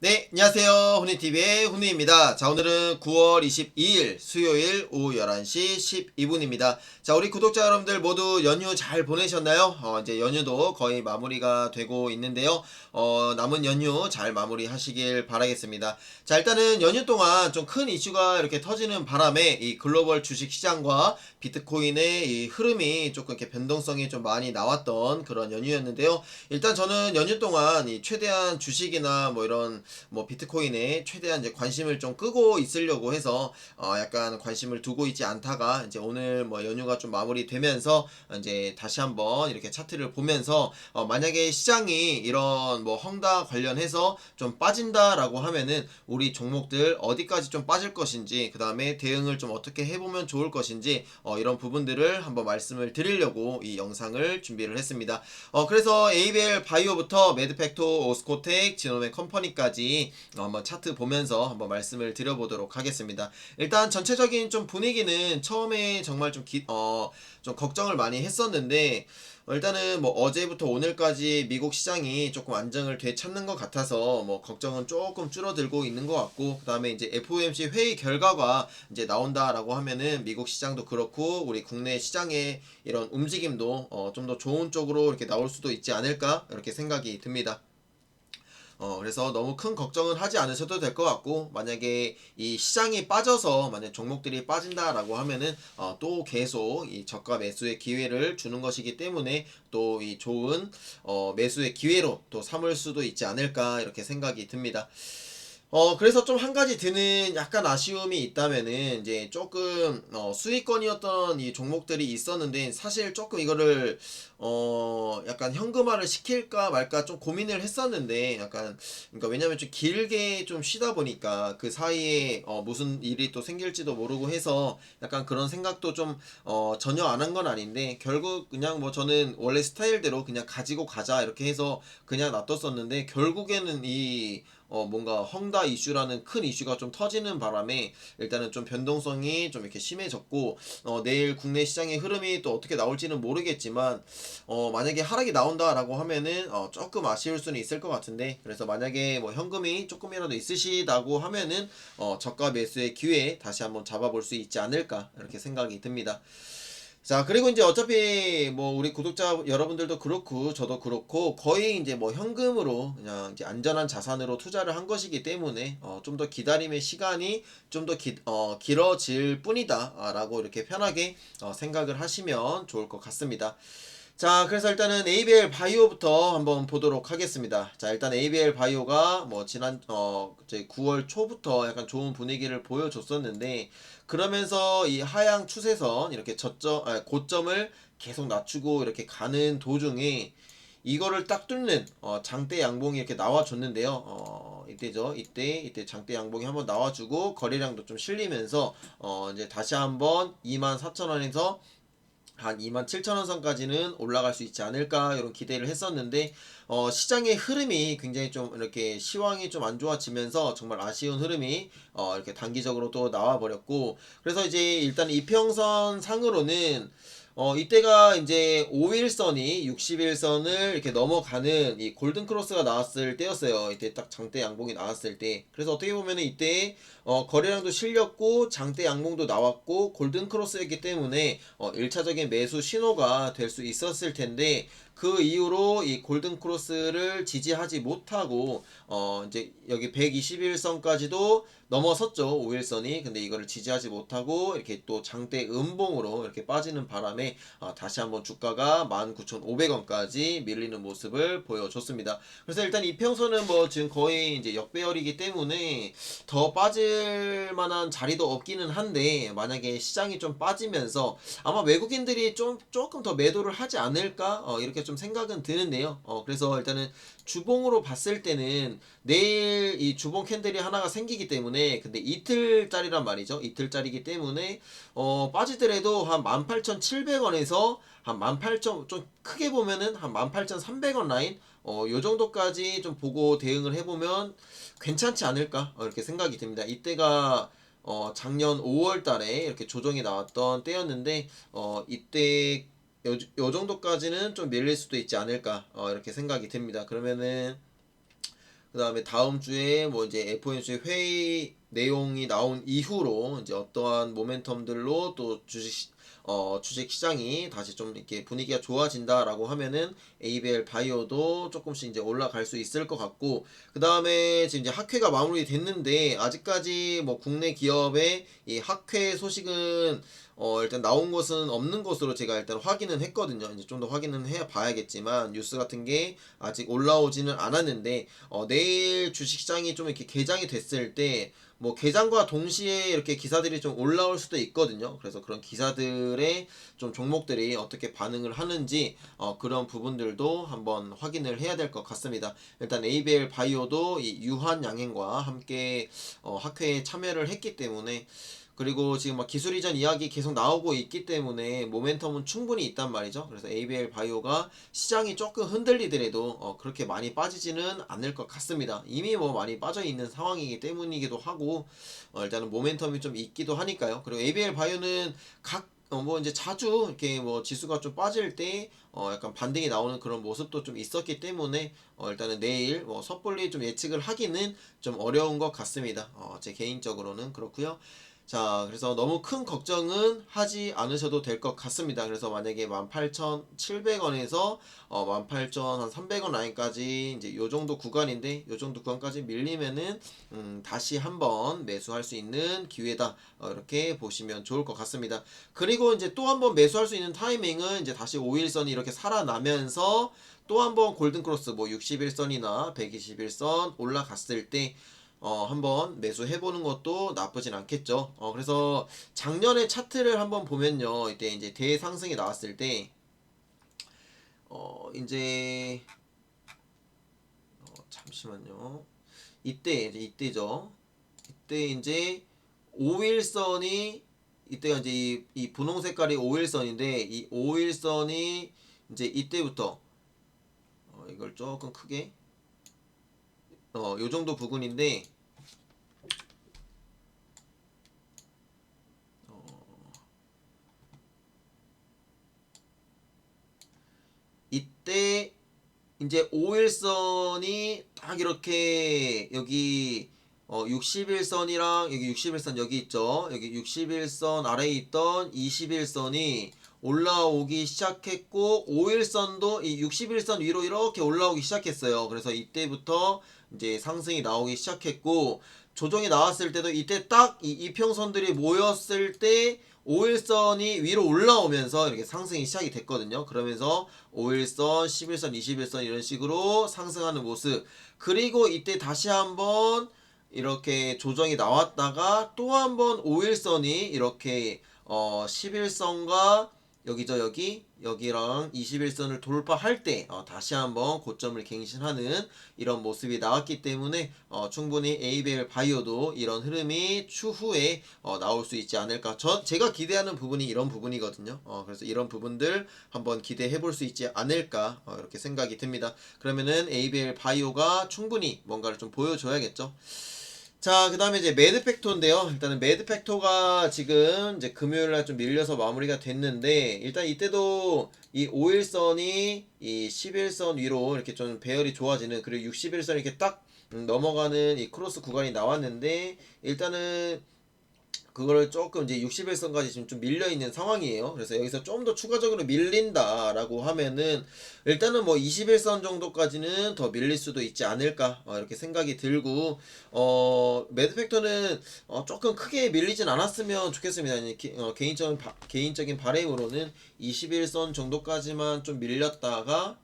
네, 안녕하세요. 훈이TV의 훈이입니다. 자, 오늘은 9월 22일 수요일 오후 11시 12분입니다. 자, 우리 구독자 여러분들 모두 연휴 잘 보내셨나요? 이제 연휴도 거의 마무리가 되고 있는데요. 남은 연휴 잘 마무리하시길 바라겠습니다. 자, 일단은 연휴 동안 좀 큰 이슈가 이렇게 터지는 바람에 이 글로벌 주식 시장과 비트코인의 이 흐름이 조금 이렇게 변동성이 좀 많이 나왔던 그런 연휴였는데요. 일단 저는 연휴 동안 이 최대한 주식이나 뭐 이런 뭐 비트코인에 최대한 이제 관심을 좀 끄고 있으려고 해서 약간 관심을 두고 있지 않다가 이제 오늘 뭐 연휴가 좀 마무리되면서 이제 다시 한번 이렇게 차트를 보면서 만약에 시장이 이런 뭐 헝다 관련해서 좀 빠진다라고 하면은 우리 종목들 어디까지 좀 빠질 것인지, 그 다음에 대응을 좀 어떻게 해보면 좋을 것인지 이런 부분들을 한번 말씀을 드리려고 이 영상을 준비를 했습니다. 그래서 ABL 바이오부터 매드팩토, 오스코텍, 지노메 컴퍼니까지 한번 차트 보면서 한번 말씀을 드려보도록 하겠습니다. 일단 전체적인 좀 분위기는 처음에 정말 좀 걱정을 많이 했었는데, 일단은 뭐 어제부터 오늘까지 미국 시장이 조금 안정을 되찾는 것 같아서 뭐 걱정은 조금 줄어들고 있는 것 같고, 그 다음에 이제 FOMC 회의 결과가 이제 나온다라고 하면은 미국 시장도 그렇고 우리 국내 시장의 이런 움직임도 좀 더 좋은 쪽으로 이렇게 나올 수도 있지 않을까 이렇게 생각이 듭니다. 그래서 너무 큰 걱정은 하지 않으셔도 될 것 같고, 만약에 이 시장이 빠져서 만약 종목들이 빠진다라고 하면은 또 계속 이 저가 매수의 기회를 주는 것이기 때문에 또 이 좋은 매수의 기회로 또 삼을 수도 있지 않을까 이렇게 생각이 듭니다. 그래서 좀 한 가지 드는 약간 아쉬움이 있다면은 이제 조금 수익권이었던 이 종목들이 있었는데, 사실 조금 이거를 약간 현금화를 시킬까 말까 좀 고민을 했었는데, 약간 그러니까 왜냐면 좀 길게 좀 쉬다 보니까 그 사이에 무슨 일이 또 생길지도 모르고 해서 약간 그런 생각도 좀 전혀 안 한 건 아닌데, 결국 그냥 뭐 저는 원래 스타일대로 그냥 가지고 가자 이렇게 해서 그냥 놔뒀었는데, 결국에는 이 뭔가 헝다 이슈라는 큰 이슈가 좀 터지는 바람에 일단은 좀 변동성이 좀 이렇게 심해졌고, 내일 국내 시장의 흐름이 또 어떻게 나올지는 모르겠지만, 만약에 하락이 나온다라고 하면은 조금 아쉬울 수는 있을 것 같은데, 그래서 만약에 뭐 현금이 조금이라도 있으시다고 하면은 저가 매수의 기회 다시 한번 잡아볼 수 있지 않을까 이렇게 생각이 듭니다. 자, 그리고 이제 어차피 뭐 우리 구독자 여러분들도 그렇고 저도 그렇고 거의 이제 뭐 현금으로 그냥 이제 안전한 자산으로 투자를 한 것이기 때문에 좀 더 기다림의 시간이 좀 더 길어질 뿐이다라고 이렇게 편하게 생각을 하시면 좋을 것 같습니다. 자, 그래서 일단은 ABL 바이오부터 한번 보도록 하겠습니다. 자, 일단 ABL 바이오가 뭐 지난 이제 9월 초부터 약간 좋은 분위기를 보여줬었는데, 그러면서 이 하향 추세선 이렇게 고점을 계속 낮추고 이렇게 가는 도중에 이거를 딱 뚫는 장대 양봉이 이렇게 나와줬는데요. 이때죠. 이때 장대 양봉이 한번 나와주고 거래량도 좀 실리면서 이제 다시 한번 24,000원에서 한 27,000원 선까지는 올라갈 수 있지 않을까 이런 기대를 했었는데, 시장의 흐름이 굉장히 좀 이렇게 시황이 좀 안 좋아지면서 정말 아쉬운 흐름이 이렇게 단기적으로 또 나와 버렸고, 그래서 이제 일단 이평선 상으로는 이때가 이제 5일선이 60일선을 이렇게 넘어가는 이 골든 크로스가 나왔을 때였어요. 이때 딱 장대 양봉이 나왔을 때. 그래서 어떻게 보면은 이때 거래량도 실렸고 장대 양봉도 나왔고 골든 크로스였기 때문에 1차적인 매수 신호가 될 수 있었을 텐데, 그 이후로 이 골든 크로스를 지지하지 못하고 이제 여기 121선까지도 넘어섰죠. 5일선이. 근데 이거를 지지하지 못하고 이렇게 또 장대 음봉으로 이렇게 빠지는 바람에 다시 한번 주가가 19,500원까지 밀리는 모습을 보여줬습니다. 그래서 일단 이평선은 뭐 지금 거의 이제 역배열이기 때문에 더 빠질 만한 자리도 없기는 한데, 만약에 시장이 좀 빠지면서 아마 외국인들이 좀 조금 더 매도를 하지 않을까 이렇게 좀 생각은 드는데요. 그래서 일단은 주봉으로 봤을 때는 내일 이 주봉 캔들이 하나가 생기기 때문에, 근데 이틀짜리란 말이죠. 이틀짜리기 때문에 빠지더라도 한 18,700원에서 한 18,000, 좀 크게 보면은 한 18,300원 라인 요 정도까지 좀 보고 대응을 해보면 괜찮지 않을까 이렇게 생각이 듭니다. 이때가 작년 5월 달에 이렇게 조정이 나왔던 때였는데, 이때 요 정도까지는 좀 밀릴 수도 있지 않을까 이렇게 생각이 듭니다. 그러면은 그 다음에 다음 주에 뭐 이제 FOMC 회의 내용이 나온 이후로 이제 어떠한 모멘텀들로 또 주식 시장이 다시 좀 이렇게 분위기가 좋아진다라고 하면은 ABL 바이오도 조금씩 이제 올라갈 수 있을 것 같고, 그 다음에 지금 이제 학회가 마무리 됐는데 아직까지 뭐 국내 기업의 이 학회 소식은 일단 나온 것은 없는 것으로 제가 일단 확인은 했거든요. 이제 좀 더 확인은 해 봐야겠지만 뉴스 같은 게 아직 올라오지는 않았는데, 내일 주식시장이 좀 이렇게 개장이 됐을 때 뭐 개장과 동시에 이렇게 기사들이 좀 올라올 수도 있거든요. 그래서 그런 기사들의 좀 종목들이 어떻게 반응을 하는지 그런 부분들도 한번 확인을 해야 될 것 같습니다. 일단 ABL 바이오도 이 유한 양행과 함께 학회에 참여를 했기 때문에, 그리고 지금 막 기술 이전 이야기 계속 나오고 있기 때문에 모멘텀은 충분히 있단 말이죠. 그래서 ABL 바이오가 시장이 조금 흔들리더라도 그렇게 많이 빠지지는 않을 것 같습니다. 이미 뭐 많이 빠져 있는 상황이기 때문이기도 하고, 일단은 모멘텀이 좀 있기도 하니까요. 그리고 ABL 바이오는 뭐 이제 자주 이렇게 뭐 지수가 좀 빠질 때 약간 반등이 나오는 그런 모습도 좀 있었기 때문에 일단은 내일 뭐 섣불리 좀 예측을 하기는 좀 어려운 것 같습니다. 제 개인적으로는 그렇고요. 자, 그래서 너무 큰 걱정은 하지 않으셔도 될 것 같습니다. 그래서 만약에 18,700원에서 18,300원 라인까지 이제 요 정도 구간인데, 요 정도 구간까지 밀리면은 다시 한번 매수할 수 있는 기회다. 이렇게 보시면 좋을 것 같습니다. 그리고 이제 또 한번 매수할 수 있는 타이밍은 이제 다시 5일선이 이렇게 살아나면서 또 한번 골든크로스 뭐 61선이나 121선 올라갔을 때 한번 매수해보는 것도 나쁘진 않겠죠. 그래서 작년에 차트를 한번 보면요. 이때 이제 대상승이 나왔을 때, 이제, 잠시만요. 이때죠. 이때 이제 5일선이, 이때가 이제 이 분홍 색깔이 5일선인데, 이 5일선이 이제 이때부터, 이걸 조금 크게, 요 정도 부분인데, 이때 이제 5일선이 딱 이렇게 여기 61선이랑 여기 61선 여기 있죠. 여기 61선 아래에 있던 21선이 올라오기 시작했고, 5일선도 이 61선 위로 이렇게 올라오기 시작했어요. 그래서 이때부터 이제 상승이 나오기 시작했고, 조정이 나왔을 때도 이때 딱 이 이평선들이 모였을 때 5일선이 위로 올라오면서 이렇게 상승이 시작이 됐거든요. 그러면서 5일선, 11선, 21선 이런 식으로 상승하는 모습. 그리고 이때 다시 한번 이렇게 조정이 나왔다가 또 한번 5일선이 이렇게 11선과 여기죠, 여기랑 21선을 돌파할 때 다시 한번 고점을 갱신하는 이런 모습이 나왔기 때문에 충분히 ABL 바이오도 이런 흐름이 추후에 나올 수 있지 않을까. 제가 기대하는 부분이 이런 부분이거든요. 그래서 이런 부분들 한번 기대해 볼 수 있지 않을까 이렇게 생각이 듭니다. 그러면은 ABL 바이오가 충분히 뭔가를 좀 보여줘야겠죠. 자, 그 다음에 이제 매드팩토인데요. 일단은 매드팩토가 지금 이제 금요일날 좀 밀려서 마무리가 됐는데, 일단 이때도 이 5일선이 이 11선 위로 이렇게 좀 배열이 좋아지는, 그리고 61선 이렇게 딱 넘어가는 이 크로스 구간이 나왔는데, 일단은 그거를 조금 이제 61선까지 지금 좀 밀려 있는 상황이에요. 그래서 여기서 좀 더 추가적으로 밀린다라고 하면은 일단은 뭐 21선 정도까지는 더 밀릴 수도 있지 않을까 이렇게 생각이 들고, 매드팩터는 조금 크게 밀리진 않았으면 좋겠습니다. 개인적인 바람으로는 21선 정도까지만 좀 밀렸다가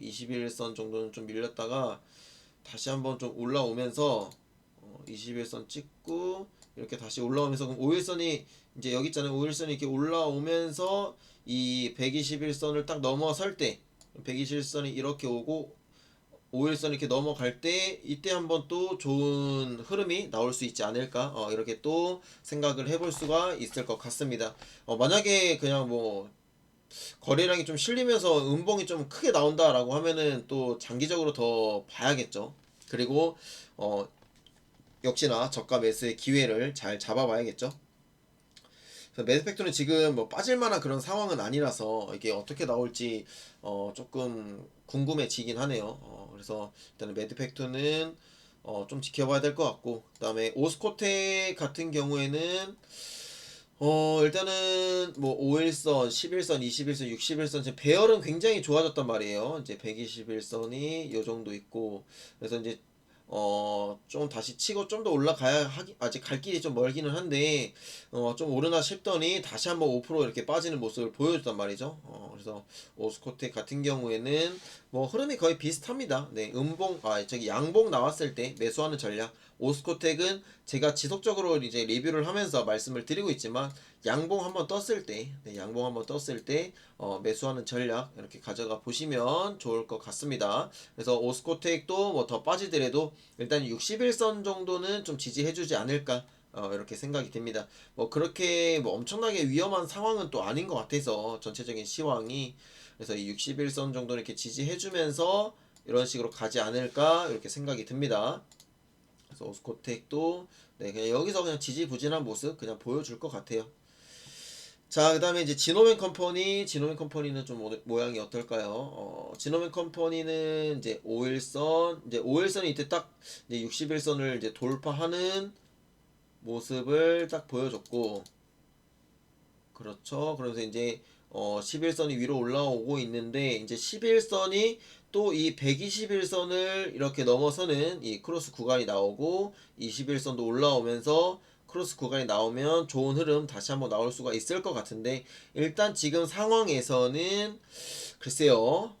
21선 정도는 좀 밀렸다가 다시 한번 좀 올라오면서 21선 찍고 이렇게 다시 올라오면서, 그럼 5일선이 이제 여기 있잖아요. 5일선이 이렇게 올라오면서 이 121선을 딱 넘어설 때, 121선이 이렇게 오고 5일선 이렇게 넘어갈 때 이때 한번 또 좋은 흐름이 나올 수 있지 않을까 이렇게 또 생각을 해볼 수가 있을 것 같습니다. 만약에 그냥 뭐 거래량이 좀 실리면서 음봉이 좀 크게 나온다라고 하면은 또 장기적으로 더 봐야겠죠. 그리고 역시나 저가 매수의 기회를 잘 잡아봐야겠죠. 그래서 매드팩토는 지금 뭐 빠질만한 그런 상황은 아니라서 이게 어떻게 나올지 조금 궁금해지긴 하네요. 그래서 일단은 매드팩토는 좀 지켜봐야 될 것 같고, 그 다음에 오스코텍 같은 경우에는 일단은 뭐 5일선, 11선, 21선, 61선 이제 배열은 굉장히 좋아졌단 말이에요. 이제 121선이 요 정도 있고, 그래서 이제 좀 다시 치고 좀 더 올라가야 아직 갈 길이 좀 멀기는 한데 좀 오르나 싶더니 다시 한번 5% 이렇게 빠지는 모습을 보여줬단 말이죠. 그래서 오스코텍 같은 경우에는 뭐 흐름이 거의 비슷합니다. 네, 저기 양봉 나왔을 때 매수하는 전략. 오스코텍은 제가 지속적으로 이제 리뷰를 하면서 말씀을 드리고 있지만 양봉 한번 떴을 때, 네, 양봉 한번 떴을 때 매수하는 전략 이렇게 가져가 보시면 좋을 것 같습니다. 그래서 오스코텍도 뭐 더 빠지더라도 일단 61선 정도는 좀 지지해주지 않을까 이렇게 생각이 듭니다. 뭐 그렇게 뭐 엄청나게 위험한 상황은 또 아닌 것 같아서 전체적인 시황이, 그래서 이 61선 정도는 이렇게 지지해주면서 이런 식으로 가지 않을까 이렇게 생각이 듭니다. 그래서 오스코텍도 네, 그냥 여기서 그냥 지지부진한 모습 그냥 보여줄 것 같아요. 자, 그 다음에 이제 지노맨 컴퍼니는 좀 모양이 어떨까요? 지노맨 컴퍼니는 이제 5일선, 이제 5일선이 이때 딱 이제 61선을 이제 돌파하는 모습을 딱 보여줬고, 그렇죠. 그러면서 이제 11선이 위로 올라오고 있는데, 이제 11선이 또 이 121선을 이렇게 넘어서는 이 크로스 구간이 나오고, 21선도 올라오면서 크로스 구간이 나오면 좋은 흐름 다시 한번 나올 수가 있을 것 같은데, 일단 지금 상황에서는 글쎄요.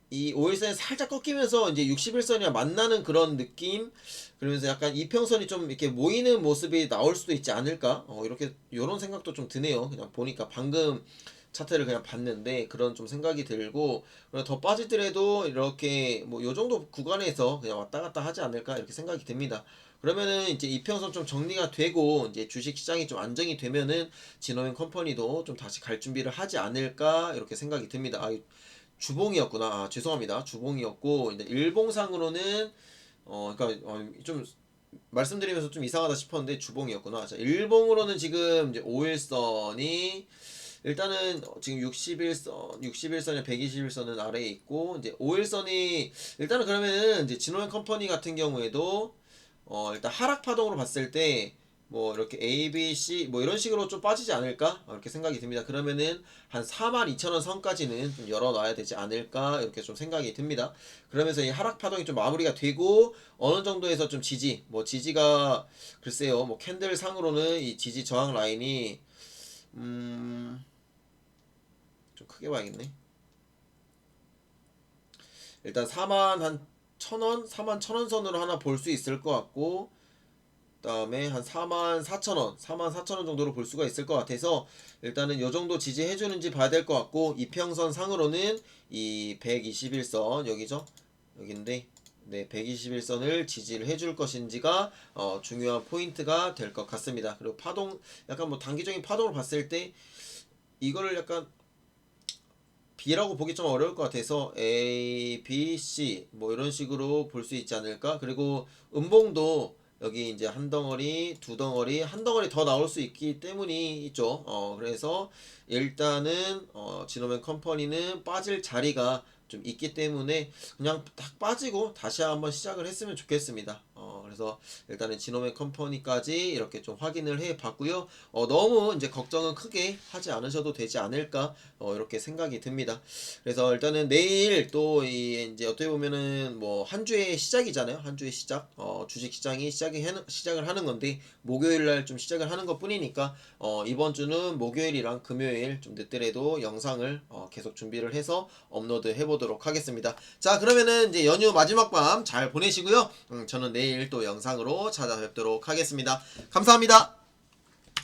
이 5일선이 살짝 꺾이면서 이제 61선이랑 만나는 그런 느낌, 그러면서 약간 이평선이 좀 이렇게 모이는 모습이 나올 수도 있지 않을까, 이렇게 요런 생각도 좀 드네요. 그냥 보니까 방금 차트를 그냥 봤는데 그런 좀 생각이 들고, 그리고 더 빠지더라도 이렇게 뭐 요 정도 구간에서 그냥 왔다 갔다 하지 않을까 이렇게 생각이 듭니다. 그러면은 이제 이평선 좀 정리가 되고 이제 주식 시장이 좀 안정이 되면은 진호행 컴퍼니도 좀 다시 갈 준비를 하지 않을까 이렇게 생각이 듭니다. 주봉이었구나. 죄송합니다. 주봉이었고, 이제 일봉상으로는 그러니까 좀 말씀드리면서 좀 이상하다 싶었는데 주봉이었구나. 자, 일봉으로는 지금 이제 5일선이 일단은 지금 61선에 121선은 아래에 있고, 이제 5일선이 일단은 그러면은 이제 진호행 컴퍼니 같은 경우에도 일단 하락 파동으로 봤을 때 뭐 이렇게 A, B, C 뭐 이런 식으로 좀 빠지지 않을까 이렇게 생각이 듭니다. 그러면은 한 42,000원 선까지는 좀 열어놔야 되지 않을까 이렇게 좀 생각이 듭니다. 그러면서 이 하락 파동이 좀 마무리가 되고 어느 정도에서 좀 뭐 지지가 글쎄요, 뭐 캔들 상으로는 이 지지 저항 라인이 좀 크게 봐야겠네. 일단 4만 한 1,000원, 4만 1,000원 선으로 하나 볼 수 있을 것 같고, 그다음에 한 44,000원, 44,000원 정도로 볼 수가 있을 것 같아서 일단은 요 정도 지지해 주는지 봐야 될 것 같고, 이평선 상으로는 이 121선 여기죠. 여기인데 네, 121선을 지지를 해줄 것인지가 중요한 포인트가 될 것 같습니다. 그리고 파동, 약간 뭐 단기적인 파동을 봤을 때 이거를 약간 B라고 보기 좀 어려울 것 같아서 A, B, C 뭐 이런 식으로 볼 수 있지 않을까. 그리고 음봉도 여기 이제 한 덩어리, 두 덩어리, 한 덩어리 더 나올 수 있기 때문이 있죠. 그래서 일단은 진호맨 컴퍼니는 빠질 자리가 좀 있기 때문에 그냥 딱 빠지고 다시 한번 시작을 했으면 좋겠습니다. 그래서 일단은 진호맨 컴퍼니까지 이렇게 좀 확인을 해 봤고요. 너무 이제 걱정은 크게 하지 않으셔도 되지 않을까 이렇게 생각이 듭니다. 그래서 일단은 내일 또 이제 어떻게 보면은 뭐 한 주의 시작이잖아요. 한 주의 시작. 주식 시장이 시작을 하는 건데 목요일 날 좀 시작을 하는 것뿐이니까 이번 주는 목요일이랑 금요일 좀 늦더라도 영상을 계속 준비를 해서 업로드 해보도록 하겠습니다. 자, 그러면은 이제 연휴 마지막 밤 잘 보내시고요. 저는 내일 또 영상으로 찾아뵙도록 하겠습니다. 감사합니다.